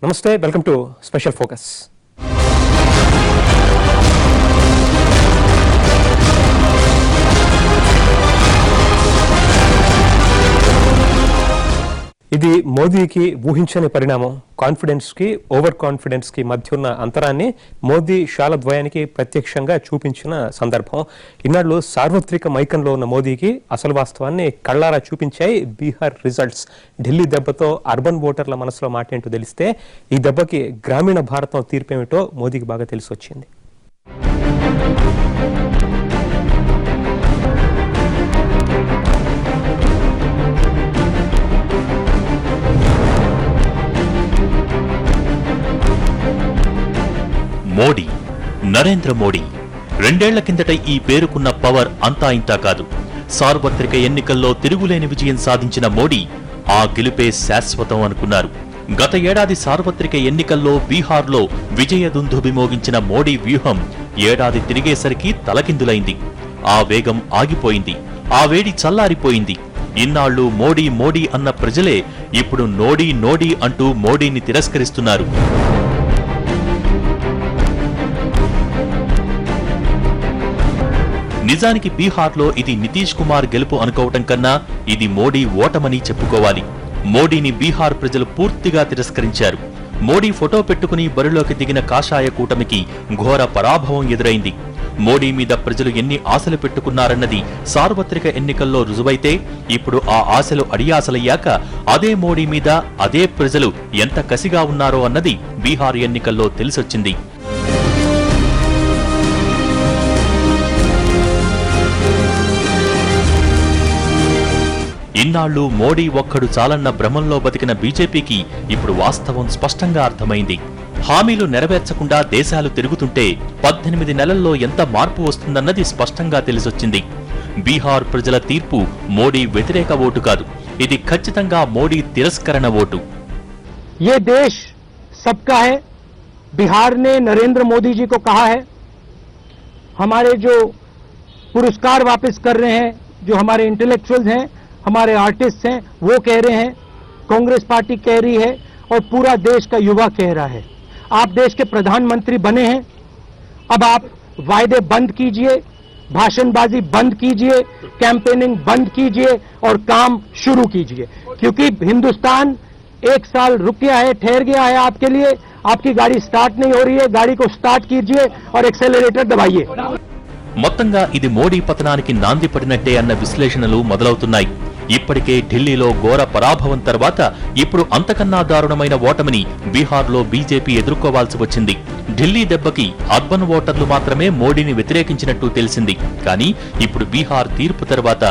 నమస్తే, welcome to special focus. ఇది మోదీకి ఊహించని పరిణామం. కాన్ఫిడెన్స్ కి ఓవర్ కాన్ఫిడెన్స్ కి మధ్య ఉన్న అంతరాన్ని మోదీ శాలద్వయానికి ప్రత్యక్షంగా చూపించిన సందర్భం. ఇన్నాళ్ళు సార్వత్రిక మైకంలో ఉన్న మోదీకి అసలు వాస్తవాన్ని కళ్లారా చూపించాయి బీహార్ రిజల్ట్స్. ఢిల్లీ దెబ్బతో అర్బన్ ఓటర్ల మనసులో మాట ఏంటో తెలిస్తే ఈ దెబ్బకి గ్రామీణ భారతం తీర్పేమిటో మోదీకి బాగా తెలిసి వచ్చింది. మోడీ, నరేంద్ర మోడీ. 2 ఏళ్ల కిందట ఈ పేరుకున్న పవర్ అంతా ఇంతా కాదు. సార్వత్రిక ఎన్నికల్లో తిరుగులేని విజయం సాధించిన మోడీ ఆ గెలుపే శాశ్వతం అనుకున్నారు. గత ఏడాది సార్వత్రిక ఎన్నికల్లో బీహార్లో విజయదుందుభి మోగించిన మోడీ వ్యూహం ఏడాది తిరిగేసరికి తలకిందులైంది. ఆ వేగం ఆగిపోయింది, ఆ వేడి చల్లారిపోయింది. ఇన్నాళ్లు మోడీ మోడీ అన్న ప్రజలే ఇప్పుడు నోడీ నోడీ అంటూ మోడీని తిరస్కరిస్తున్నారు. నిజానికి బీహార్లో ఇది నితీష్ కుమార్ గెలుపు అనుకోవటం కన్నా ఇది మోడీ ఓటమని చెప్పుకోవాలి. మోడీని బీహార్ ప్రజలు పూర్తిగా తిరస్కరించారు. మోడీ ఫోటో పెట్టుకుని బరిలోకి దిగిన కాషాయ కూటమికి ఘోర పరాభవం ఎదురైంది. మోడీ మీద ప్రజలు ఎన్ని ఆశలు పెట్టుకున్నారన్నది సార్వత్రిక ఎన్నికల్లో రుజువైతే ఇప్పుడు ఆ ఆశలు అడియాసలయ్యాక అదే మోడీ మీద అదే ప్రజలు ఎంత కసిగా ఉన్నారో అన్నది బీహార్ ఎన్నికల్లో తెలిసొచ్చింది. ఇన్నాళ్లు మోడీ ఒక్కడు చాలన్న భ్రమంలో బతికిన బీజేపీకి ఇప్పుడు వాస్తవం స్పష్టంగా అర్థమైంది. హామీలు నెరవేర్చకుండా దేశాలు తిరుగుతుంటే 18 నెలల్లో ఎంత మార్పు వస్తుందన్నది స్పష్టంగా తెలిసొచ్చింది. బీహార్ ప్రజల తీర్పు మోడీ వ్యతిరేక ఓటు కాదు, ఇది ఖచ్చితంగా మోడీ తిరస్కరణ ఓటు. ये देश सबका है. बिहार ने नरेंद्र मोदी जी को कहा है, हमारे जो पुरस्कार वापस कर रहे हैं, जो हमारे इंटेलेक्चुअल्स हैं, हमारे आर्टिस्ट हैं, वो कह रहे हैं, कांग्रेस पार्टी कह रही है और पूरा देश का युवा कह रहा है. आप देश के प्रधानमंत्री बने हैं, अब आप वायदे बंद कीजिए, भाषणबाजी बंद कीजिए, कैंपेनिंग बंद कीजिए और काम शुरू कीजिए. क्योंकि हिंदुस्तान 1 साल रुक गया है, ठहर गया है आपके लिए. आपकी गाड़ी स्टार्ट नहीं हो रही है, गाड़ी को स्टार्ट कीजिए और एक्सेलरेटर दबाइए. మొత్తంగా ఇది మోడీ పతనానికి నాంది పడినట్టే అన్న విశ్లేషణలు మొదలవుతున్నాయి. ఇప్పటికే ఢిల్లీలో ఘోర పరాభవం తర్వాత ఇప్పుడు అంతకన్నా దారుణమైన ఓటమిని బీహార్లో బీజేపీ ఎదుర్కోవాల్సి వచ్చింది. ఢిల్లీ దెబ్బకి అర్బన్ ఓటర్లు మాత్రమే మోడీని వ్యతిరేకించినట్టు తెలిసింది. కానీ ఇప్పుడు బీహార్ తీర్పు తర్వాత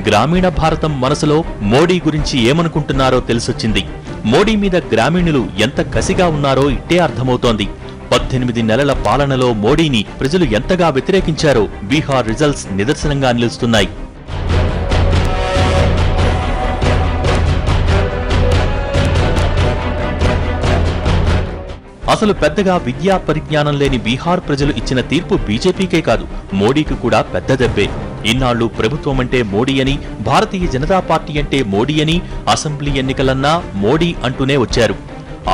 గ్రామీణ భారతం మనసులో మోడీ గురించి ఏమనుకుంటున్నారో తెలిసొచ్చింది. మోడీ మీద గ్రామీణులు ఎంత కసిగా ఉన్నారో ఇట్టే అర్థమవుతోంది. 18 నెలల పాలనలో మోడీని ప్రజలు ఎంతగా వ్యతిరేకించారో బీహార్ రిజల్ట్స్ నిదర్శనంగా నిలుస్తున్నాయి. అసలు పెద్దగా విద్యా పరిజ్ఞానం లేని బీహార్ ప్రజలు ఇచ్చిన తీర్పు బీజేపీకే కాదు, మోడీకి కూడా పెద్ద దెబ్బే. ఇన్నాళ్లు ప్రభుత్వం అంటే మోడీ అని, భారతీయ జనతా పార్టీ అంటే మోడీ అని, అసెంబ్లీ ఎన్నికలన్నా మోడీ అంటూనే వచ్చారు.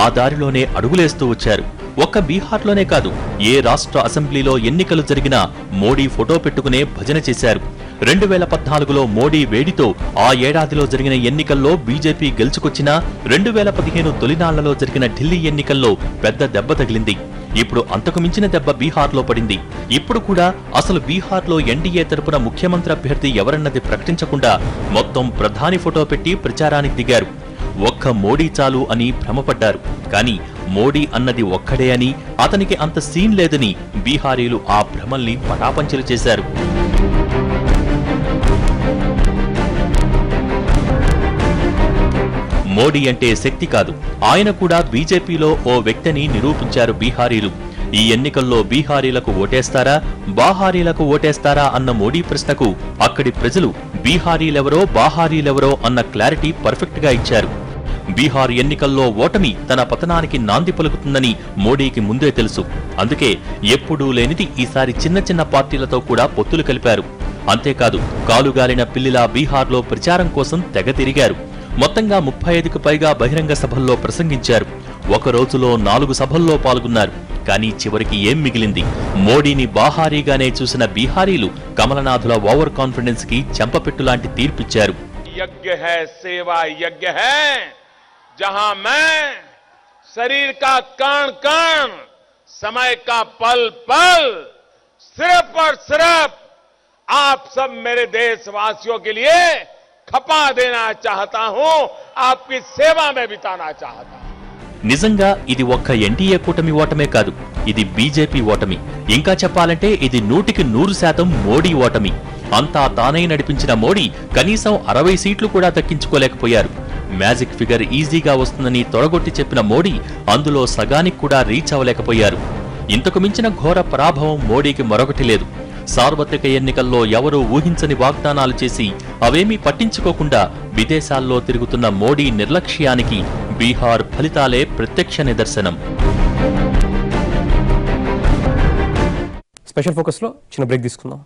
ఆ దారిలోనే అడుగులేస్తూ వచ్చారు. ఒక్క బీహార్లోనే కాదు, ఏ రాష్ట్ర అసెంబ్లీలో ఎన్నికలు జరిగినా మోడీ ఫోటో పెట్టుకునే భజన చేశారు. 2014లో మోడీ వేడితో ఆ ఏడాదిలో జరిగిన ఎన్నికల్లో బీజేపీ గెలుచుకొచ్చినా 2015 తొలినాళ్లలో జరిగిన ఢిల్లీ ఎన్నికల్లో పెద్ద దెబ్బ తగిలింది. ఇప్పుడు అంతకు మించిన దెబ్బ బీహార్లో పడింది. ఇప్పుడు కూడా అసలు బీహార్లో ఎన్డీఏ తరపున ముఖ్యమంత్రి అభ్యర్థి ఎవరన్నది ప్రకటించకుండా మొత్తం ప్రధాని ఫోటో పెట్టి ప్రచారానికి దిగారు. ఒక్క మోడీ చాలు అని భ్రమపడ్డారు. కానీ మోడీ అన్నది ఒక్కడే అని, అతనికి అంత సీన్ లేదని బీహారీలు ఆ భ్రమల్ని పటాపంచలు చేశారు. మోడీ అంటే శక్తి కాదు, ఆయన కూడా బీజేపీలో ఓ వ్యక్తిని నిరూపించారు బీహారీలు. ఈ ఎన్నికల్లో బీహారీలకు ఓటేస్తారా, బాహారీలకు ఓటేస్తారా అన్న మోడీ ప్రశ్నకు అక్కడి ప్రజలు బీహారీలెవరో బాహారీలెవరో అన్న క్లారిటీ పర్ఫెక్ట్ గా ఇచ్చారు. బీహార్ ఎన్నికల్లో ఓటమి తన పతనానికి నాంది పలుకుతుందని మోడీకి ముందే తెలుసు. అందుకే ఎప్పుడూ లేనిది ఈసారి చిన్న చిన్న పార్టీలతో కూడా పొత్తులు కలిపారు. అంతేకాదు, కాలుగాలిన పిల్లిలా బీహార్లో ప్రచారం కోసం తెగ తిరిగారు. మొత్తంగా 35కు పైగా బహిరంగ సభల్లో ప్రసంగించారు. ఒక రోజులో 4 సభల్లో పాల్గొన్నారు. కానీ చివరికి ఏం మిగిలింది? మోడీని బాహారీగానే చూసిన బీహారీలు కమలనాథుల ఓవర్ కాన్ఫిడెన్స్ కి చెంపపెట్టు లాంటి తీర్పిచ్చారు. यज्ञ है, सेवा यज्ञ है, जहां मैं शरीर का कण कण, समय का पल पल सिर्फ और सिर्फ आप सब मेरे देशवासियों के लिए खपा देना चाहता हूं, आपकी सेवा में बिताना चाहता हूं. నిజంగా ఇది ఒక్క ఎన్డీఏ కూటమి ఓటమే కాదు, ఇది బీజేపీ ఓటమి. ఇంకా చెప్పాలంటే ఇది 100% మోడీ ఓటమి. అంతా తానే నడిపించిన మోడీ కనీసం 60 సీట్లు కూడా దక్కించుకోలేకపోయారు. మ్యాజిక్ ఫిగర్ ఈజీగా వస్తుందని తొడగొట్టి చెప్పిన మోడీ అందులో సగానికి కూడా రీచ్ అవ్వలేకపోయారు. ఇంతకు మించిన ఘోర పరాభవం మోడీకి మరొకటి లేదు. సార్వత్రిక ఎన్నికల్లో ఎవరూ ఊహించని వాగ్దానాలు చేసి అవేమీ పట్టించుకోకుండా విదేశాల్లో తిరుగుతున్న మోడీ నిర్లక్ష్యానికి బీహార్ ఫలితాలే ప్రత్యక్ష నిదర్శనం. స్పెషల్ ఫోకస్లో చిన్న బ్రేక్ తీసుకుందాం.